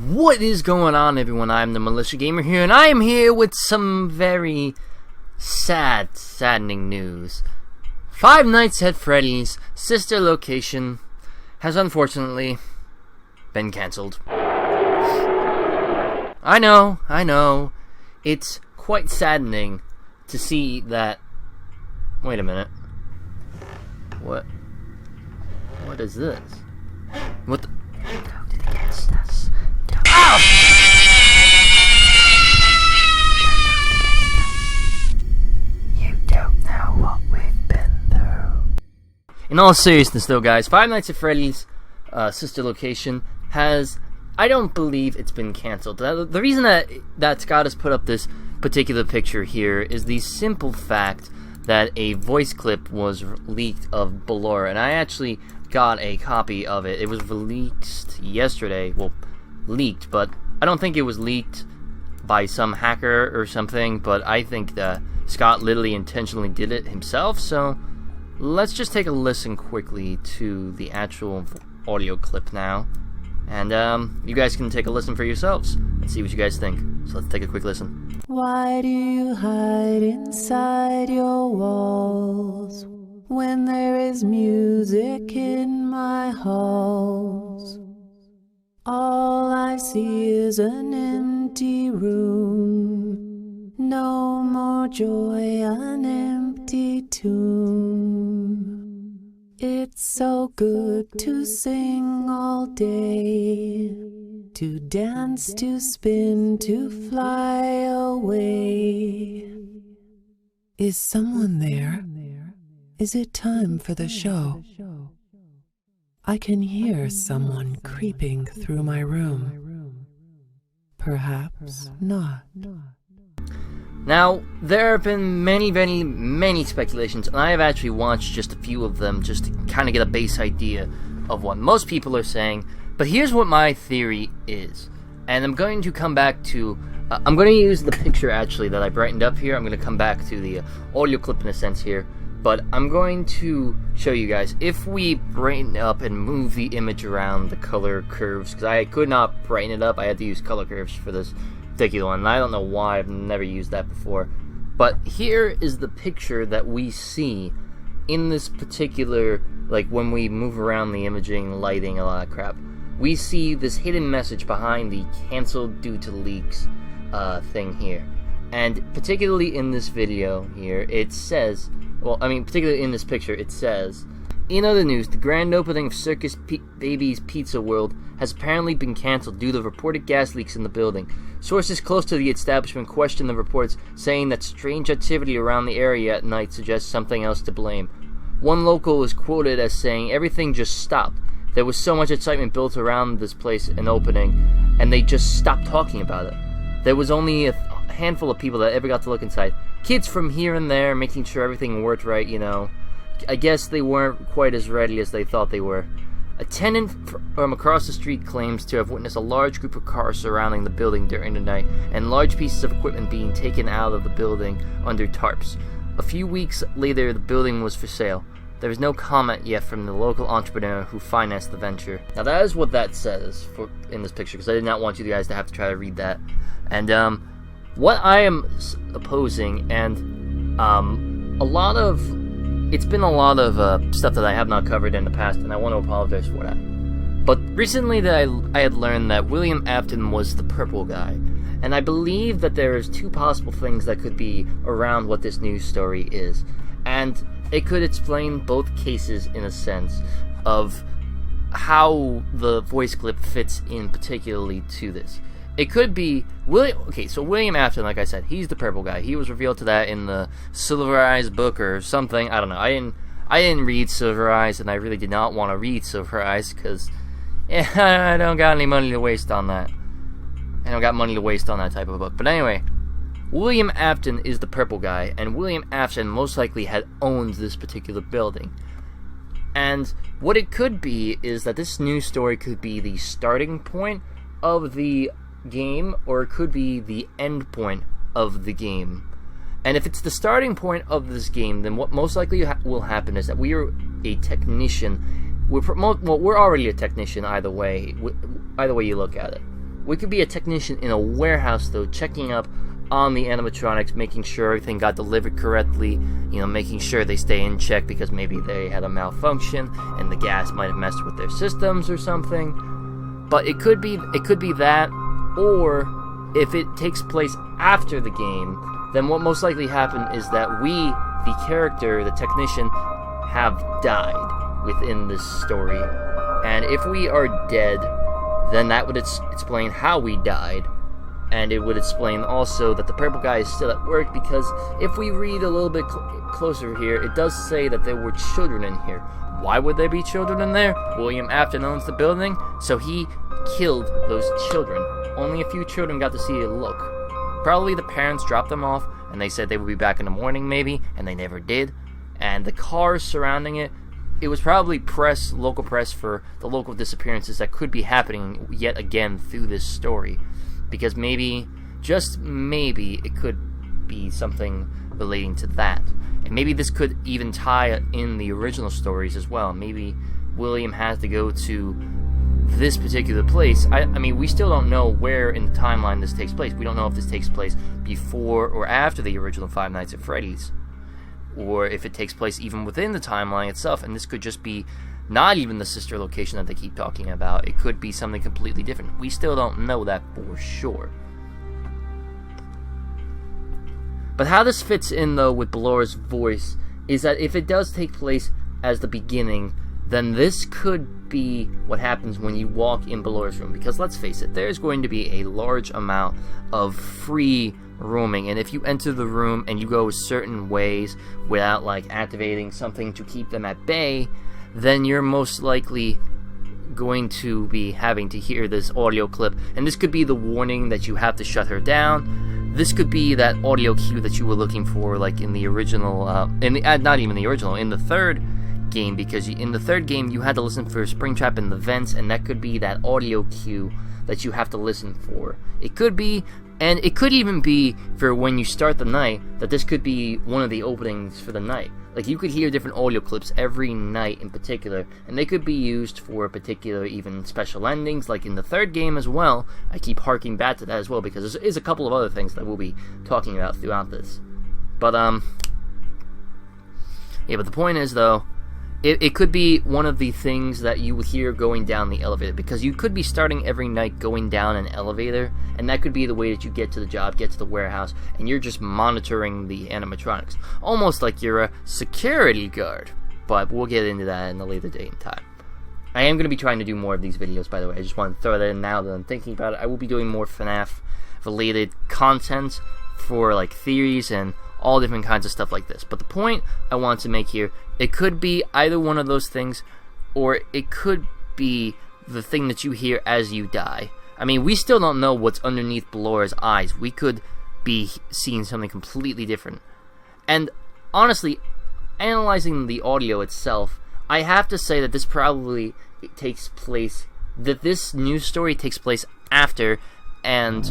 What is going on, everyone? I'm the TheMilitiaGamer here, and I am here with some very saddening news. Five Nights at Freddy's sister location has unfortunately been cancelled. I know. It's quite saddening to see that. Wait a minute. What is this? What the? Don't against us. Ow! You don't know what we've been through. In all seriousness, though, guys, Five Nights at Freddy's sister location has. I don't believe it's been canceled. The reason that Scott has put up this particular picture here is the simple fact that a voice clip was leaked of Ballora, and I actually got a copy of it. It was released yesterday. Well, leaked, but I don't think it was leaked by some hacker or something, but I think that Scott literally intentionally did it himself. So let's just take a listen quickly to the actual audio clip now, and you guys can take a listen for yourselves and see what you guys think. So let's take a quick listen. Why do you hide inside your walls when there is music in my halls? All I see is an empty room, no more joy, an empty tomb. It's so good to sing all day, to dance, to spin, to fly away. Is someone there? Is it time for the show? I can hear someone creeping through my room. Perhaps not. Now, there have been many speculations, and I have actually watched just a few of them just to kind of get a base idea of what most people are saying. But here's what my theory is, and I'm going to come back to, I'm going to use the picture actually that I brightened up here. I'm going to come back to the audio clip in a sense here, but I'm going to show you guys, if we brighten up and move the image around the color curves, because I could not brighten it up, I had to use color curves for this particular one, and I don't know why, I've never used that before. But here is the picture that we see in this particular, like when we move around the imaging, lighting, a lot of crap. We see this hidden message behind the canceled due to leaks thing here. And particularly in this video here, it says, well, I mean, particularly in this picture, it says, in other news, the grand opening of Circus Baby's Pizza World has apparently been canceled due to reported gas leaks in the building. Sources close to the establishment question the reports, saying that strange activity around the area at night suggests something else to blame. One local is quoted as saying, "Everything just stopped. There was so much excitement built around this place and opening, and they just stopped talking about it. There was only a handful of people that ever got to look inside. Kids from here and there, making sure everything worked right, you know. I guess they weren't quite as ready as they thought they were." A tenant from across the street claims to have witnessed a large group of cars surrounding the building during the night, and large pieces of equipment being taken out of the building under tarps. A few weeks later, the building was for sale. There is no comment yet from the local entrepreneur who financed the venture. Now that is what that says in this picture, because I did not want you guys to have to try to read that. And what I am opposing, and it's been a lot of stuff that I have not covered in the past, and I want to apologize for that. But recently I had learned that William Afton was the purple guy, and I believe that there is two possible things that could be around what this news story is. And it could explain both cases in a sense of how the voice clip fits in particularly to this. It could be William Afton, like I said, he's the purple guy. He was revealed to that in the Silver Eyes book or something. I don't know. I didn't read Silver Eyes, and I really did not want to read Silver Eyes because I don't got any money to waste on that. I don't got money to waste on that type of a book. But anyway, William Afton is the purple guy, and William Afton most likely had owned this particular building. And what it could be is that this news story could be the starting point of the game, or it could be the end point of the game. And if it's the starting point of this game, then what most likely will happen is that we are a technician. We're already a technician either way you look at it. We could be a technician in a warehouse, though, checking up on the animatronics, making sure everything got delivered correctly, you know, making sure they stay in check because maybe they had a malfunction and the gas might have messed with their systems or something. But it could be that, or if it takes place after the game, then what most likely happened is that we, the character, the technician, have died within this story. And if we are dead, then that would explain how we died. And it would explain also that the purple guy is still at work, because if we read a little bit closer here, it does say that there were children in here. Why would there be children in there? William Afton owns the building, so he killed those children. Only a few children got to see a look. Probably the parents dropped them off, and they said they would be back in the morning maybe, and they never did. And the cars surrounding it, it was probably local press for the local disappearances that could be happening yet again through this story. Because maybe, just maybe, it could be something relating to that. And maybe this could even tie in the original stories as well. Maybe William has to go to this particular place. I mean, we still don't know where in the timeline this takes place. We don't know if this takes place before or after the original Five Nights at Freddy's. Or if it takes place even within the timeline itself. And this could just be not even the sister location that they keep talking about. It could be something completely different. We still don't know that for sure. But how this fits in, though, with Belora's voice is that if it does take place as the beginning, then this could be what happens when you walk in Belora's room. Because let's face it, there's going to be a large amount of free roaming, and if you enter the room and you go certain ways without like activating something to keep them at bay, then you're most likely going to be having to hear this audio clip, and this could be the warning that you have to shut her down. This could be that audio cue that you were looking for, like in the original, not even the original, in the third game, because in the third game you had to listen for Springtrap in the vents, and that could be that audio cue that you have to listen for. It could be, and it could even be for when you start the night, that this could be one of the openings for the night. Like, you could hear different audio clips every night in particular, and they could be used for particular even special endings, like in the third game as well. I keep harking back to that as well, because there is a couple of other things that we'll be talking about throughout this. But, yeah, but the point is, though, it could be one of the things that you would hear going down the elevator, because you could be starting every night going down an elevator, and that could be the way that you get to the job, get to the warehouse, and you're just monitoring the animatronics. Almost like you're a security guard, but we'll get into that in a later date and time. I am going to be trying to do more of these videos, by the way. I just want to throw that in now that I'm thinking about it. I will be doing more FNAF-related content for, like, theories and all different kinds of stuff like this. But the point I want to make here, it could be either one of those things, or it could be the thing that you hear as you die. I mean, we still don't know what's underneath Belora's eyes. We could be seeing something completely different. And honestly, analyzing the audio itself, I have to say that this probably takes place, that this news story takes place after, and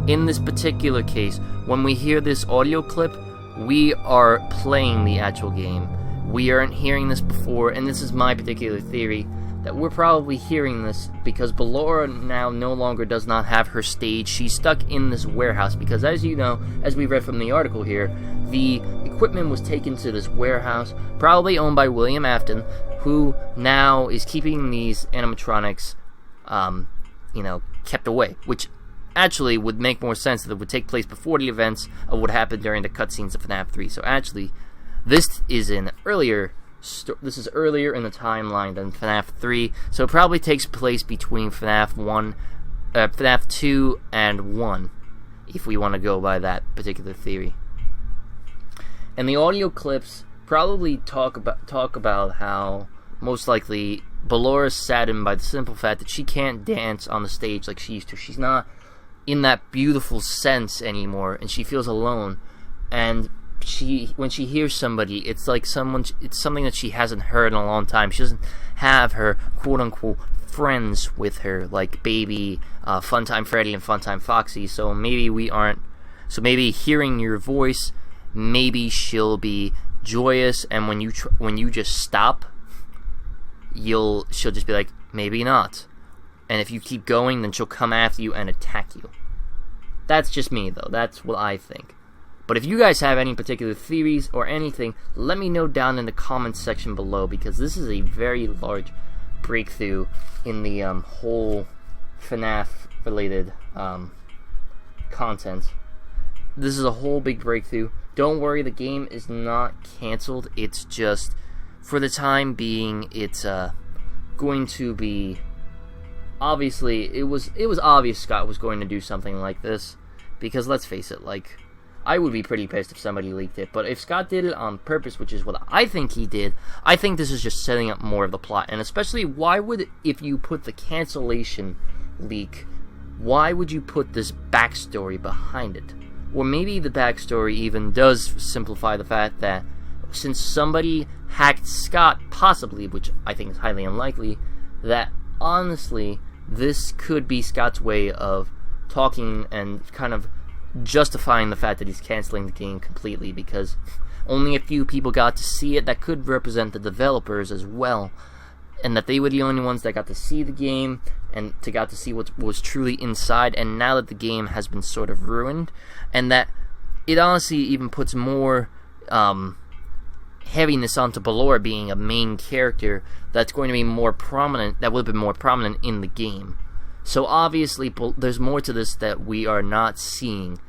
in this particular case, when we hear this audio clip, we are playing the actual game. We aren't hearing this before, and this is my particular theory, that we're probably hearing this because Belora now no longer does not have her stage. She's stuck in this warehouse because, as you know, as we read from the article here, the equipment was taken to this warehouse, probably owned by William Afton, who now is keeping these animatronics, kept away, which actually would make more sense that it would take place before the events of what happened during the cutscenes of FNAF 3. So actually, this is earlier in the timeline than FNAF 3, so it probably takes place between FNAF 2 and 1, if we want to go by that particular theory. And the audio clips probably talk about how most likely Belora's saddened by the simple fact that she can't dance on the stage like she used to. She's not in that beautiful sense anymore, and she feels alone. And when she hears somebody, it's like it's something that she hasn't heard in a long time. She doesn't have her quote-unquote friends with her, like Baby, Funtime Freddy, and Funtime Foxy. So maybe hearing your voice, maybe she'll be joyous, and when you just stop, she'll just be like, maybe not. and if you keep going, then she'll come after you and attack you. That's just me, though. That's what I think. But if you guys have any particular theories or anything, let me know down in the comments section below, because this is a very large breakthrough in the whole FNAF-related content. This is a whole big breakthrough. Don't worry, the game is not canceled. It's just, for the time being, it's going to be... Obviously, it was obvious Scott was going to do something like this, because let's face it, like... I would be pretty pissed if somebody leaked it, but if Scott did it on purpose, which is what I think he did, I think this is just setting up more of the plot. And especially, why would, if you put the cancellation leak, why would you put this backstory behind it? Or maybe the backstory even does simplify the fact that since somebody hacked Scott, possibly, which I think is highly unlikely, that honestly, this could be Scott's way of talking and kind of justifying the fact that he's canceling the game completely, because only a few people got to see it. That could represent the developers as well, and that they were the only ones that got to see the game and got to see what was truly inside. And now that the game has been sort of ruined, and that it honestly even puts more heaviness onto Ballora being a main character that's going to be more prominent, that would have been more prominent in the game. So obviously, there's more to this that we are not seeing,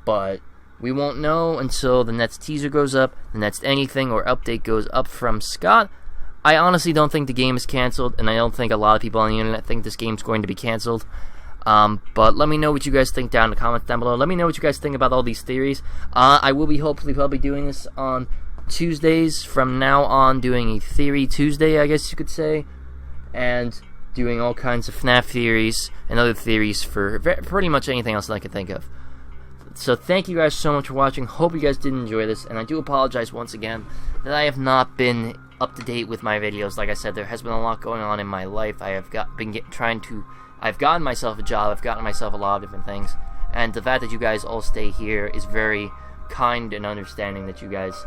but we won't know until the next teaser goes up, the next anything or update goes up from Scott. I honestly don't think the game is canceled, and I don't think a lot of people on the internet think this game's going to be canceled. But let me know what you guys think down in the comments down below. Let me know what you guys think about all these theories. I will be hopefully probably doing this on Tuesdays from now on, doing a Theory Tuesday, I guess you could say, and doing all kinds of FNAF theories and other theories for pretty much anything else that I can think of. So thank you guys so much for watching. Hope you guys did enjoy this, and I do apologize once again that I have not been up to date with my videos. Like I said, there has been a lot going on in my life. I have I've gotten myself a job. I've gotten myself a lot of different things, and the fact that you guys all stay here is very kind and understanding. That you guys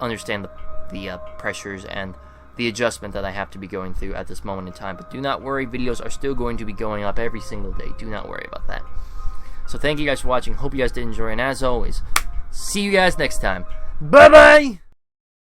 understand the pressures and the adjustment that I have to be going through at this moment in time. But do not worry, videos are still going to be going up every single day. Do not worry about that. So thank you guys for watching. Hope you guys did enjoy, and as always, see you guys next time. Bye bye.